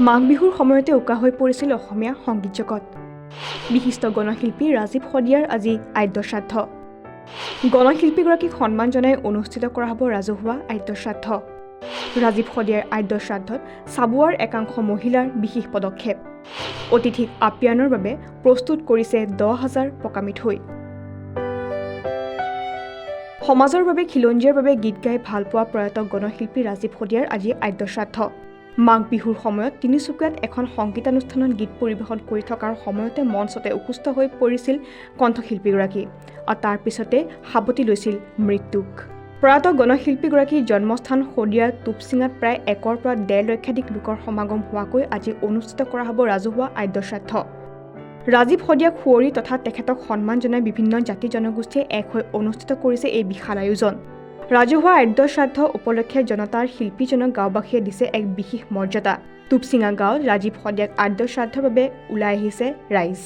মাঘ বিহুৰ সময়তে উকা হৈ পৰিছিল অসমীয়া সংগীত জগত। বিশিষ্ট গণশিল্পী ৰাজীৱ শদিয়াৰ আজি আদ্য শ্ৰাদ্ধ। গণশিল্পীগৰাকীক সন্মান জনাই অনুষ্ঠিত কৰা হ'ব ৰাজহুৱা আদ্য শ্ৰাদ্ধ। ৰাজীৱ শদিয়াৰ আদ্য শ্ৰাদ্ধত চাবুৱাৰ একাংশ মহিলাৰ বিশেষ পদক্ষেপ। অতিথিক আপ্যায়নৰ বাবে প্ৰস্তুত কৰিছে 10,000 পকা মিঠৈ। সমাজৰ বাবে খিলঞ্জীয়াৰ বাবে গীত গাই ভাল পোৱা প্ৰয়াত গণশিল্পী ৰাজীৱ শদিয়াৰ আজি আদ্য শ্ৰাদ্ধ। মাঘ বিহুৰ সময়ত তিনিচুকীয়াত এখন সংগীতানুষ্ঠানত গীত পৰিৱেশন কৰি থকাৰ সময়তে মঞ্চতে অসুস্থ হৈ পৰিছিল কণ্ঠশিল্পীগৰাকী আৰু তাৰ পিছতে সাৱটি লৈছিল মৃত্যুক। প্ৰয়াত গণশিল্পীগৰাকীৰ জন্মস্থান শদিয়াৰ টুপচিঙাত প্ৰায় 1 পৰা 1.5 লক্ষাধিক লোকৰ সমাগম হোৱাকৈ আজি অনুষ্ঠিত কৰা হ'ব ৰাজহুৱা আদ্য শ্ৰাদ্ধ। ৰাজীৱ শদিয়াক সুঁৱৰি তথা তেখেতক সন্মান জনাই বিভিন্ন জাতি জনগোষ্ঠীয়ে এক হৈ অনুষ্ঠিত কৰিছে এই বিশাল আয়োজন। ৰাজহুৱা আদ্য শ্ৰাদ্ধ উপলক্ষে জনতাৰ শিল্পীজনক গাঁওবাসীয়ে দিছে এক বিশেষ মৰ্যাদা। টুপচিঙা গাঁৱত ৰাজীৱ শদিয়াক আদ্য শ্ৰাদ্ধৰ বাবে ওলাই আহিছে ৰাইজ।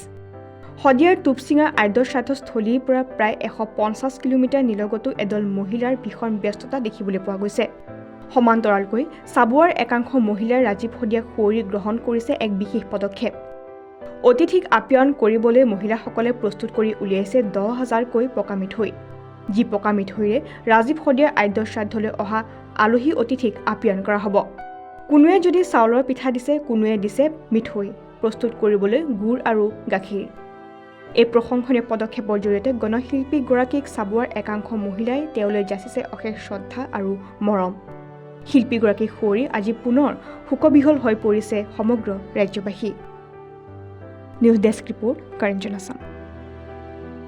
শদিয়াৰ টুপচিঙা আদ্য শ্ৰাদ্ধস্থলীৰ পৰা প্ৰায় 150 কিলোমিটাৰ নিলগতো এদল মহিলাৰ ভীষণ ব্যস্ততা দেখিবলৈ পোৱা গৈছে। সমান্তৰালকৈ চাবুৱাৰ একাংশ মহিলাই ৰাজীৱ শদিয়াক সুঁৱৰি গ্ৰহণ কৰিছে এক বিশেষ পদক্ষেপ। অতিথিক আপ্যায়ন কৰিবলৈ মহিলাসকলে প্ৰস্তুত কৰি উলিয়াইছে 10,000কৈ পকা মিঠৈ। যি পকা মিঠৈৰে ৰাজীৱ শদিয়াৰ আদ্য শ্ৰাদ্ধলৈ অহা আলহী অতিথিক আপ্যায়ন কৰা হ'ব। কোনোৱে যদি চাউলৰ পিঠা দিছে, কোনোৱে দিছে মিঠৈ প্ৰস্তুত কৰিবলৈ গুড় আৰু গাখীৰ। এই প্ৰশংসনীয় পদক্ষেপৰ জৰিয়তে গণশিল্পীগৰাকীক চাবুৱাৰ একাংশ মহিলাই তেওঁলৈ যাচিছে অশেষ শ্ৰদ্ধা আৰু মৰম। শিল্পীগৰাকীক সুঁৱৰি আজি পুনৰ শোকবিহল হৈ পৰিছে সমগ্ৰ ৰাজ্যবাসী। নিউজ ডেস্ক ৰিপৰ্ট, কৰিঞ্জন আছাম।